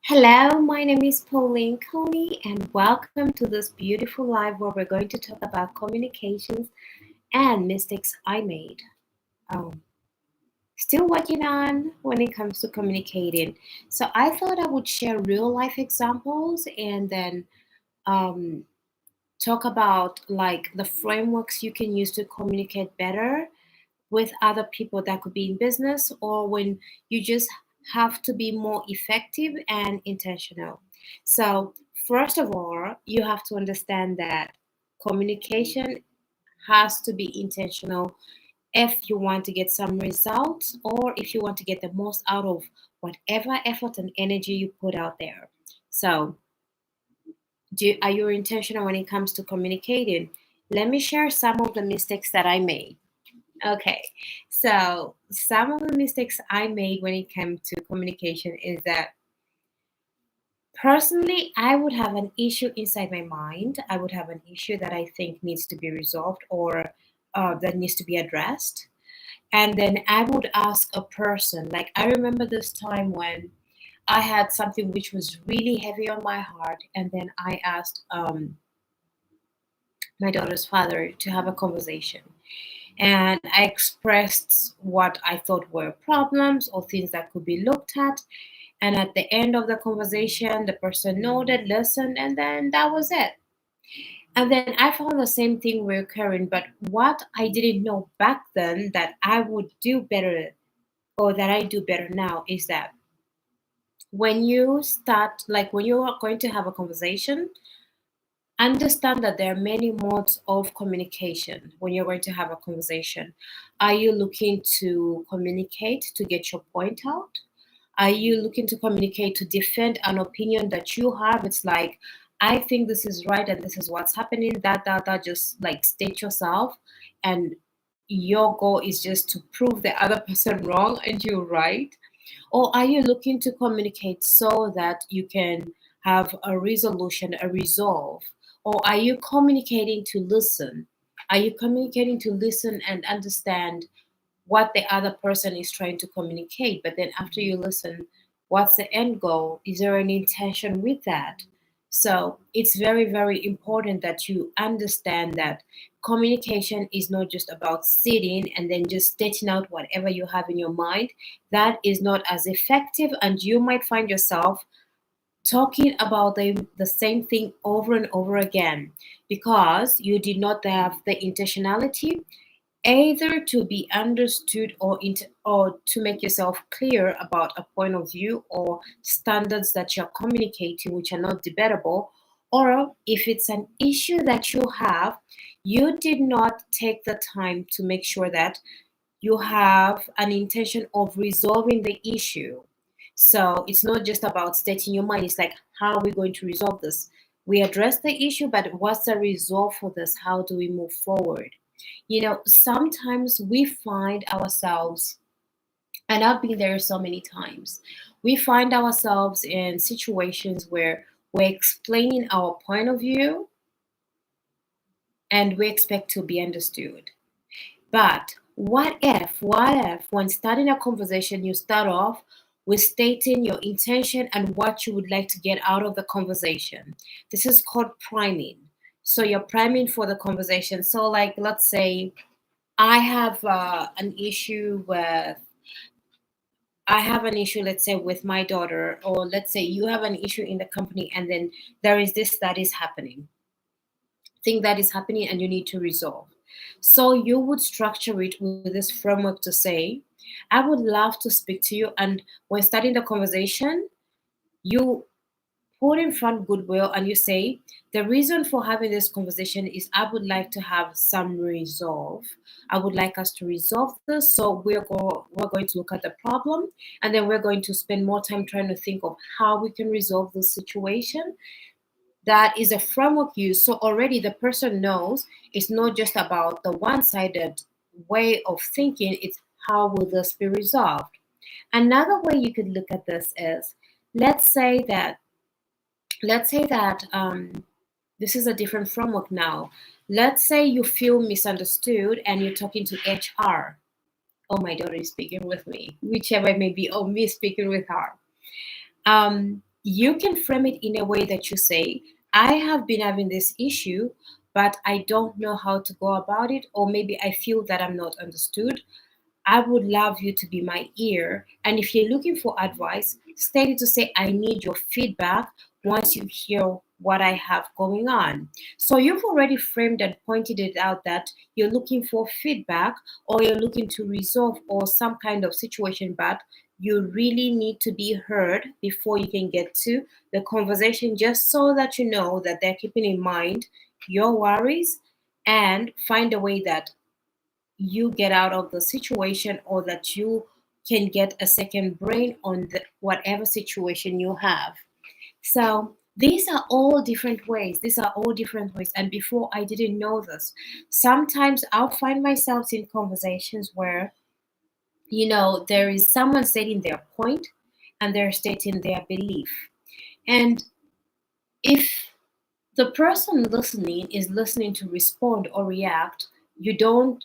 Hello, my name is Pauline Coney, and welcome to this beautiful live where we're going to talk about communications and mistakes I made. Um, Still working on when it comes to communicating. So I thought I would share real life examples and then um, talk about like the frameworks you can use to communicate better with other people that could be in business or when you just have to be more effective and intentional. So, first of all, you have to understand that communication has to be intentional if you want to get some results or if you want to get the most out of whatever effort and energy you put out there. So, are you intentional when it comes to communicating? Let me share some of the mistakes that I made. Okay, so some of the mistakes I made when it came to communication is that personally, I would have an issue inside my mind. I would have an issue that I think needs to be resolved or that needs to be addressed. And then I would ask a person, like, I remember this time when I had something which was really heavy on my heart, and then I asked my daughter's father to have a conversation. And I expressed what I thought were problems or things that could be looked at. And at the end of the conversation, the person nodded, listened, and then that was it. And then I found the same thing recurring, but what I didn't know back then that I would do better or that I do better now is that when you start, like when you are going to have a conversation, understand that there are many modes of communication when you're going to have a conversation. Are you looking to communicate to get your point out? Are you looking to communicate to defend an opinion that you have? It's like, I think this is right and this is what's happening. That, just like state yourself. And your goal is just to prove the other person wrong and you're right. Or are you looking to communicate so that you can have a resolution, a resolve? Or are you communicating to listen? Are you communicating to listen and understand what the other person is trying to communicate? But then after you listen, what's the end goal? Is there an intention with that? So it's very, very important that you understand that communication is not just about sitting and then just stating out whatever you have in your mind. That is not as effective, and you might find yourself talking about the same thing over and over again because you did not have the intentionality either to be understood or to make yourself clear about a point of view or standards that you're communicating which are not debatable, or if it's an issue that you have, you did not take the time to make sure that you have an intention of resolving the issue. So it's not just about stating your mind, it's like, how are we going to resolve this? We address the issue, but what's the resolve for this? How do we move forward? Sometimes we find ourselves, and I've been there so many times, we find ourselves in situations where we're explaining our point of view and we expect to be understood. But what if, when starting a conversation, you start off with stating your intention and what you would like to get out of the conversation? This is called priming. So you're priming for the conversation. So, like, let's say I have an issue with let's say, with my daughter, or let's say you have an issue in the company, and then there is this that is happening, thing that is happening, and you need to resolve. So you would structure it with this framework to say, I would love to speak to you. And when starting the conversation, you put in front goodwill and you say, the reason for having this conversation is I would like to have some resolve. I would like us to resolve this. So we're going to look at the problem, and then we're going to spend more time trying to think of how we can resolve the situation. That is a framework used. So already the person knows it's not just about the one-sided way of thinking, it's how will this be resolved. Another way you could look at this is, let's say that this is a different framework now. Let's say you feel misunderstood and you're talking to HR. Oh, my daughter is speaking with me, whichever it may be, or me speaking with her. you can frame it in a way that you say, I have been having this issue, but I don't know how to go about it, or maybe I feel that I'm not understood. I would love you to be my ear. And if you're looking for advice, steady to say, I need your feedback once you hear what I have going on. So you've already framed and pointed it out that you're looking for feedback, or you're looking to resolve or some kind of situation, but you really need to be heard before you can get to the conversation, just so that you know that they're keeping in mind your worries and find a way that you get out of the situation, or that you can get a second brain on whatever situation you have. So these are all different ways. These are all different ways. And before, I didn't know this. Sometimes I'll find myself in conversations where, there is someone stating their point and they're stating their belief. And if the person listening is listening to respond or react, we don't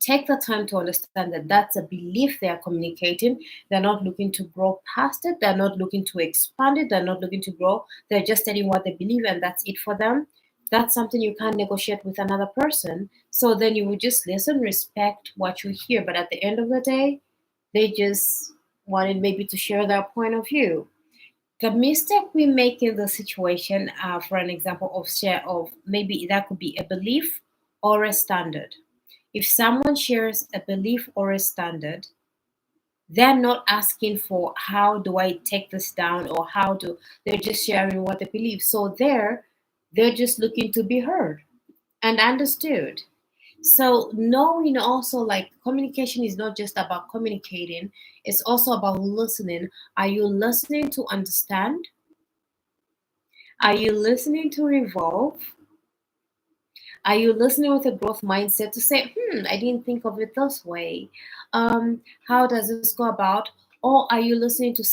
take the time to understand that that's a belief they are communicating. They're not looking to grow past it, they're not looking to expand it, they're not looking to grow, they're just telling what they believe and that's it for them. That's something you can't negotiate with another person. So then you would just listen, respect what you hear, but at the end of the day, they just wanted maybe to share their point of view. The mistake we make in the situation, for an example of share of, maybe that could be a belief or a standard. If someone shares a belief or a standard, they're not asking for how do I take this down, or how do, they're just sharing what they believe. So they're just looking to be heard and understood. So knowing also, like, communication is not just about communicating, it's also about listening. Are you listening to understand? Are you listening to evolve? Are you listening with a growth mindset to say, I didn't think of it this way? How does this go about? Or are you listening to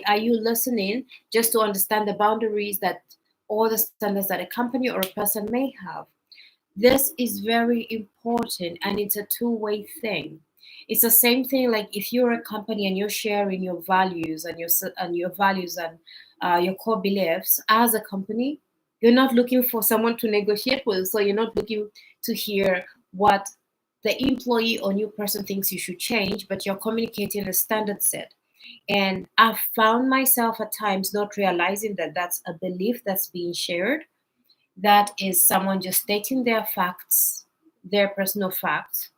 are you listening just to understand the boundaries that, or the standards that a company or a person may have? This is very important, and it's a two-way thing. It's the same thing like if you're a company and you're sharing your values and your values and your core beliefs as a company. You're not looking for someone to negotiate with, so you're not looking to hear what the employee or new person thinks you should change, but you're communicating a standard set. And I've found myself at times not realizing that that's a belief that's being shared. That is someone just stating their facts, their personal facts,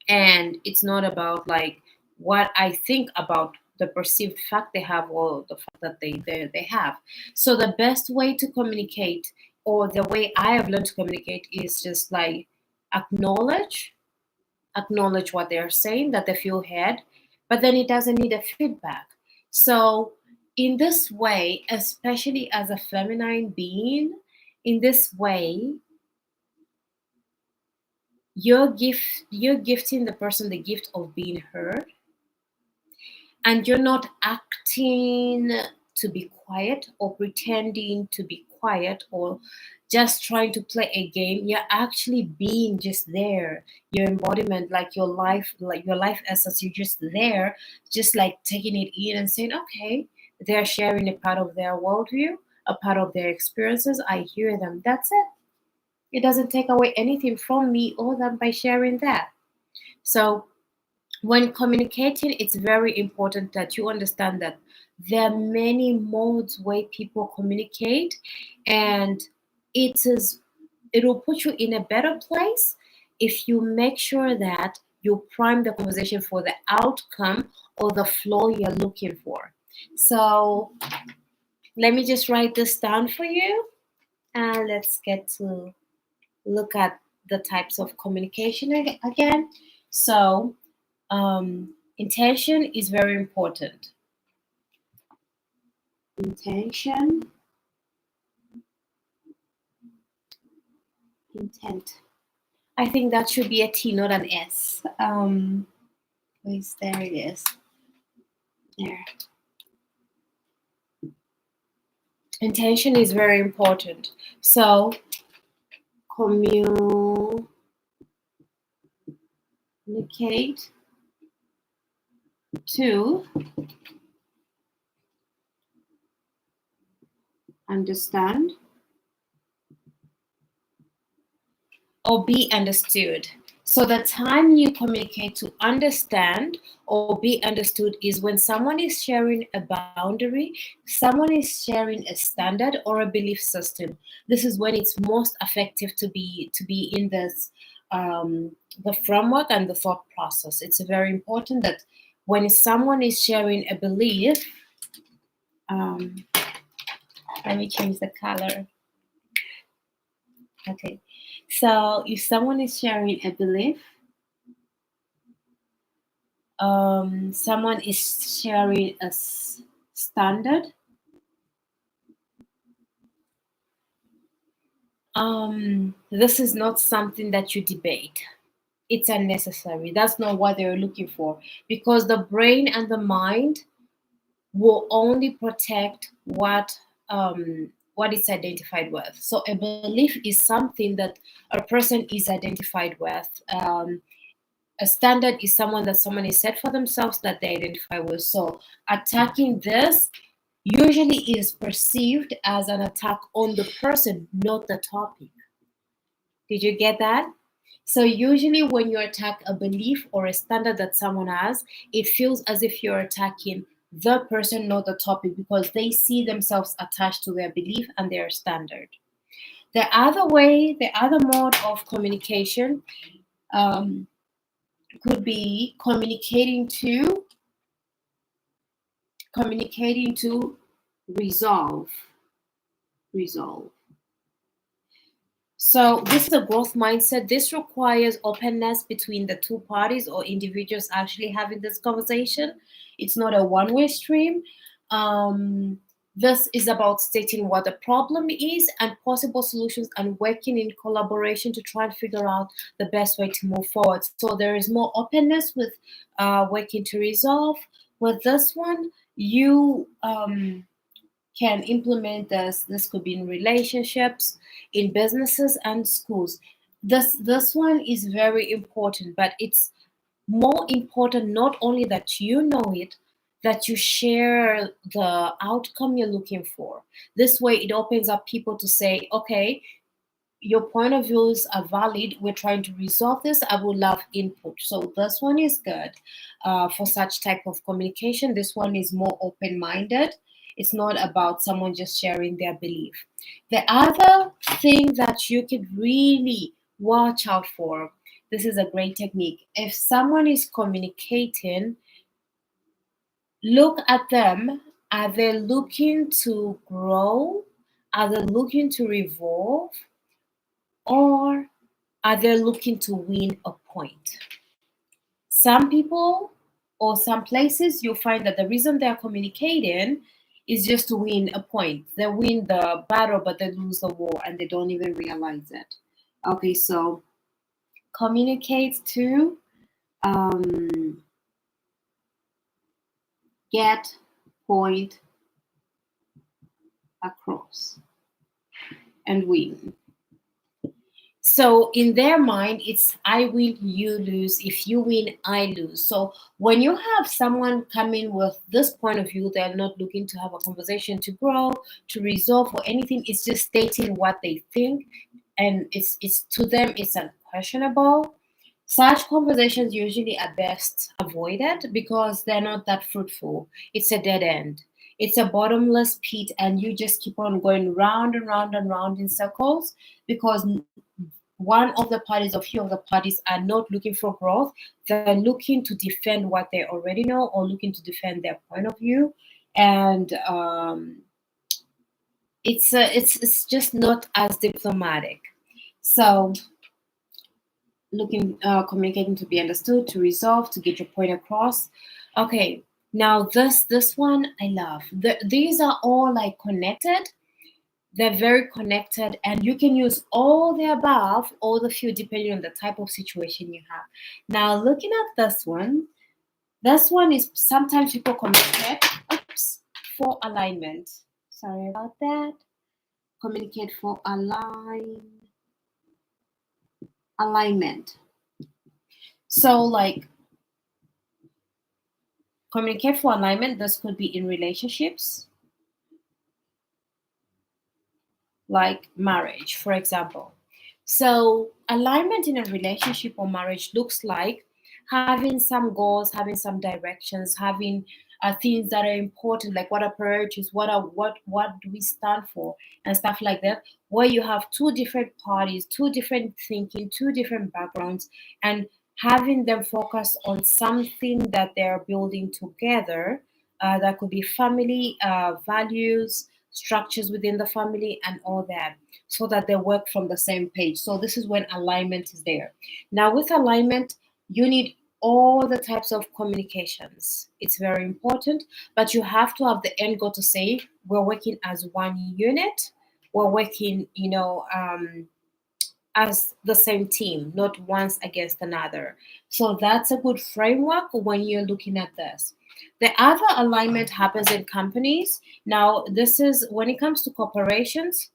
and it's not about like what I think about the perceived fact they have, or the fact that they have. So the best way to communicate, or the way I have learned to communicate, is just like acknowledge acknowledge what they're saying, that they feel heard, but then it doesn't need a feedback. So in this way, especially as a feminine being, in this way, you're gifting the person the gift of being heard, and you're not acting to be quiet, or pretending to be quiet, or just trying to play a game. You're actually being just there, your embodiment, like your life essence. You're just there, just like taking it in and saying, okay, they're sharing a part of their worldview, a part of their experiences. I hear them, that's it. It doesn't take away anything from me or them by sharing that. So when communicating, it's very important that you understand that there are many modes way people communicate, and it will put you in a better place if you make sure that you prime the conversation for the outcome or the flow you're looking for. So let me just write this down for you, and let's get to look at the types of communication again. So intention is very important. Intention, intent. I think that should be a T, not an S. Please, there it is. There. Intention is very important. So, communicate to understand, or be understood. So the time you communicate to understand or be understood is when someone is sharing a boundary, someone is sharing a standard or a belief system. This is when it's most effective to be in this the framework and the thought process. It's very important that when someone is sharing a belief, um, let me change the color. Okay, so if someone is sharing a belief, someone is sharing a standard, this is not something that you debate. It's unnecessary. That's not what they're looking for, because the brain and the mind will only protect what it's identified with. So a belief is something that a person is identified with. A standard is someone is set for themselves that they identify with. So attacking this usually is perceived as an attack on the person, not the topic. Did you get that? So usually when you attack a belief or a standard that someone has, it feels as if you're attacking the person, not the topic, because they see themselves attached to their belief and their standard. The other way, the other mode of communication could be communicating to resolve. So this is a growth mindset. This requires openness between the two parties or individuals actually having this conversation. It's not a one-way stream. This is about stating what the problem is and possible solutions and working in collaboration to try and figure out the best way to move forward. So there is more openness with working to resolve. With this one, you can implement this. This could be in relationships, in businesses and schools. This one is very important, but it's more important not only that you know it, that you share the outcome you're looking for. This way it opens up people to say, okay, your point of views are valid. We're trying to resolve this. I would love input. So this one is good for such type of communication. This one is more open-minded. It's not about someone just sharing their belief. The other thing that you could really watch out for, this is a great technique. If someone is communicating, look at them. Are they looking to grow? Are they looking to revolve? Or are they looking to win a point? Some people or some places you'll find that the reason they're communicating is just to win a point. They win the battle, but they lose the war and they don't even realize it. Okay, so communicate to get point across and win. So in their mind, it's I win, you lose. If you win, I lose. So when you have someone coming with this point of view, they're not looking to have a conversation to grow, to resolve, or anything. It's just stating what they think, and it's to them it's unquestionable. Such conversations usually are best avoided because they're not that fruitful. It's a dead end. It's a bottomless pit, and you just keep on going round and round and round in circles because one of the parties or few of the parties are not looking for growth. They're looking to defend what they already know or looking to defend their point of view, and it's just not as diplomatic. So communicating to be understood, to resolve, to get your point across. Okay, now this one I love. These are all like connected. They're very connected, and you can use all the above or the few depending on the type of situation you have. Now, looking at this one is sometimes people communicate for alignment. Sorry about that. Communicate for alignment. So, like, communicate for alignment, this could be in relationships, like marriage, for example. So, alignment in a relationship or marriage looks like having some goals, having some directions, having things that are important, like what are priorities, what do we stand for, and stuff like that. Where you have two different parties, two different thinking, two different backgrounds, and having them focus on something that they're building together. That could be family values, structures within the family, and all that, so that they work from the same page. So this is when alignment is there. Now, with alignment, you need all the types of communications. It's very important, but you have to have the end goal to say we're working as one unit. We're working, as the same team, not once against another. So that's a good framework when you're looking at this. The other alignment happens in companies. Now, this is when it comes to corporations,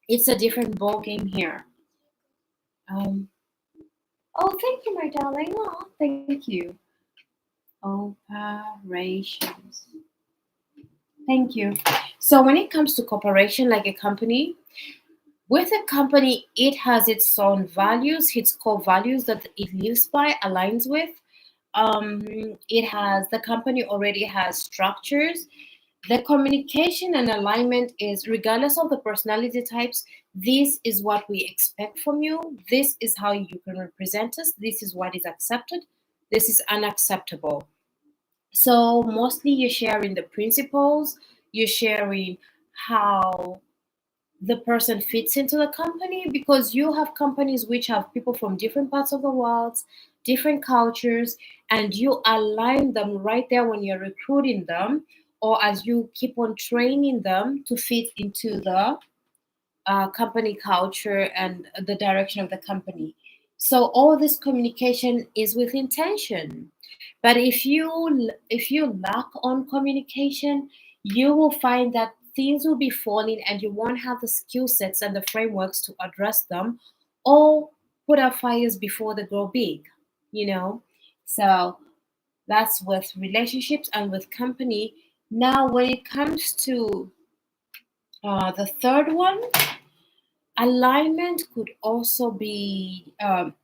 it's a different ball game here. Um, oh, thank you, my darling. Oh, thank you. Operations. Thank you. So when it comes to corporation, like a company, with a company, it has its own values, its core values that it lives by, aligns with. It has the company already has structures. The communication and alignment is regardless of the personality types, this is what we expect from you. This is how you can represent us. This is what is accepted. This is unacceptable. So mostly you're sharing the principles, you're sharing how the person fits into the company, because you have companies which have people from different parts of the world, different cultures, and you align them right there when you're recruiting them, or as you keep on training them to fit into the company culture and the direction of the company. So all this communication is with intention. But if you lack on communication, you will find that things will be falling and you won't have the skill sets and the frameworks to address them, or put out fires before they grow big, you know? So that's with relationships and with company. Now, when it comes to the third one, alignment could also be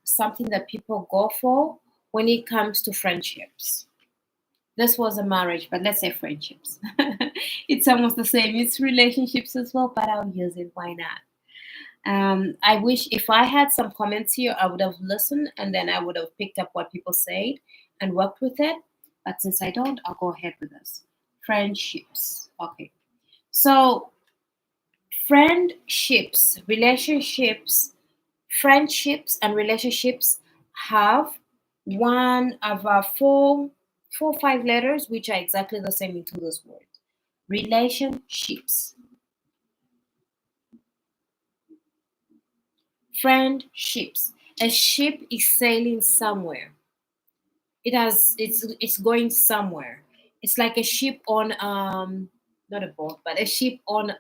something that people go for when it comes to friendships. This was a marriage, but let's say friendships. It's almost the same. It's relationships as well, but I'll use it. Why not? I wish if I had some comments here, I would have listened and then I would have picked up what people said and worked with it. But since I don't, I'll go ahead with this. Friendships. Okay. So friendships and relationships have one of our four, 5 letters, which are exactly the same into this word. Relationships. Friendships. A ship is sailing somewhere. It's going somewhere. It's like a ship on not a boat, but a ship on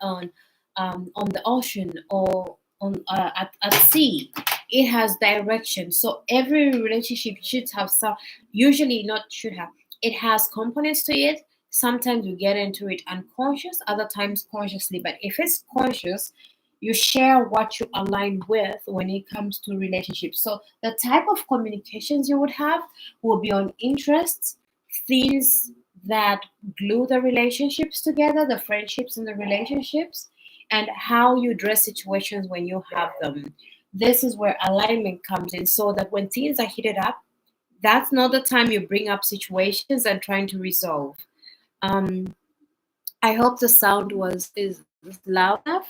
the ocean, or on at sea. It has direction. So every relationship should have some, usually not should have, it has components to it. Sometimes you get into it unconscious, other times consciously. But if it's conscious, you share what you align with when it comes to relationships. So the type of communications you would have will be on interests, things that glue the relationships together, the friendships and the relationships, and how you address situations when you have them. This is where alignment comes in, so that when things are heated up, that's not the time you bring up situations and trying to resolve. Um, I hope the sound is loud enough.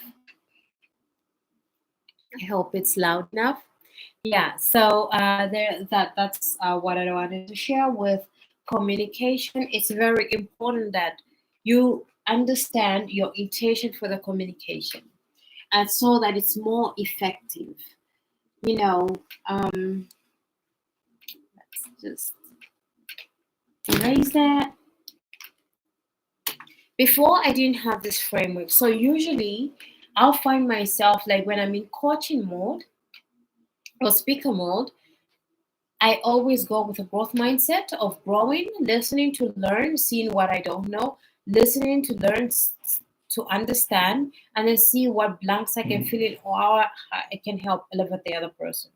I hope it's loud enough. Yeah. So that's what I wanted to share with communication. It's very important that you understand your intention for the communication, and so that it's more effective. You know, let's just erase that. Before, I didn't have this framework. So usually I'll find myself like when I'm in coaching mode or speaker mode, I always go with a growth mindset of growing, listening to learn, seeing what I don't know, listening to learn, to understand, and then see what blanks I can fill in, or how I can help elevate the other person.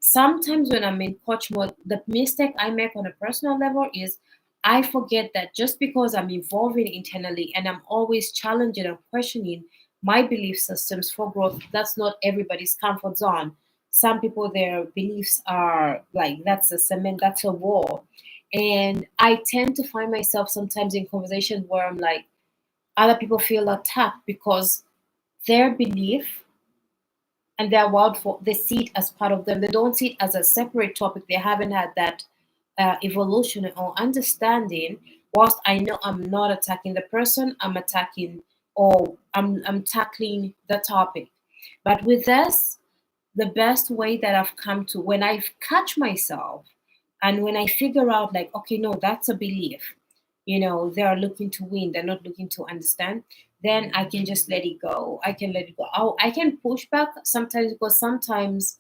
Sometimes when I'm in coach mode, the mistake I make on a personal level is I forget that just because I'm evolving internally and I'm always challenging and questioning my belief systems for growth, that's not everybody's comfort zone. Some people, their beliefs are like, that's a cement, that's a wall. And I tend to find myself sometimes in conversations where I'm like, other people feel attacked because their belief and their world, for they see it as part of them. They don't see it as a separate topic. They haven't had that evolution or understanding. Whilst I know I'm not attacking the person, I'm attacking, or I'm tackling the topic. But with this, the best way that I've come to, when I catch myself and when I figure out, like, okay, no, that's a belief, they are looking to win, they're not looking to understand, then I can just let it go. I can let it go. I can push back sometimes, because sometimes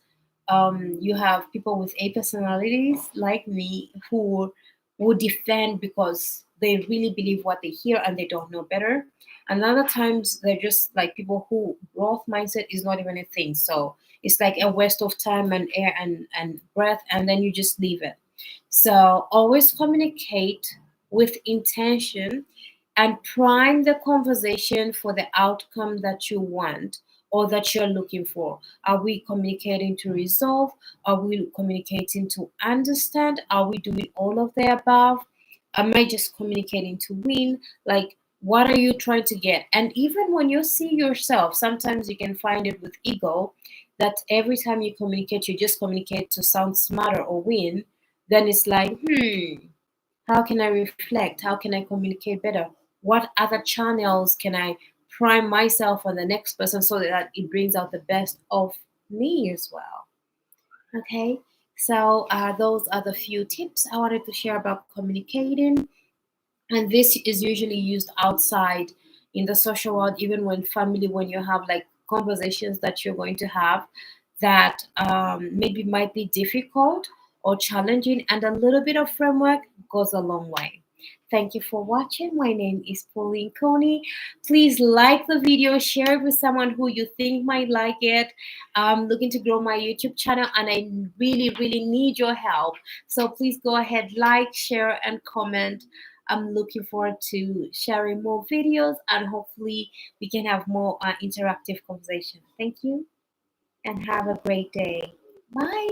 you have people with A personalities like me who would defend because they really believe what they hear and they don't know better. And other times they're just like people who growth mindset is not even a thing. So it's like a waste of time and air and breath, and then you just leave it. So always communicate with intention and prime the conversation for the outcome that you want or that you're looking for. Are we communicating to resolve? Are we communicating to understand? Are we doing all of the above? Am I just communicating to win? Like, what are you trying to get? And even when you see yourself, sometimes you can find it with ego that every time you communicate, you just communicate to sound smarter or win. Then it's like, how can I reflect? How can I communicate better? What other channels can I prime myself on the next person so that it brings out the best of me as well? Okay, so those are the few tips I wanted to share about communicating. And this is usually used outside in the social world, even when family, when you have like conversations that you're going to have that maybe might be difficult or challenging, and a little bit of framework goes a long way. Thank you for watching. My name is Pauline Coney. Please like the video, share it with someone who you think might like it. I'm looking to grow my YouTube channel and I really, really need your help. So please go ahead, like, share, and comment. I'm looking forward to sharing more videos, and hopefully we can have more interactive conversation. Thank you and have a great day. Bye.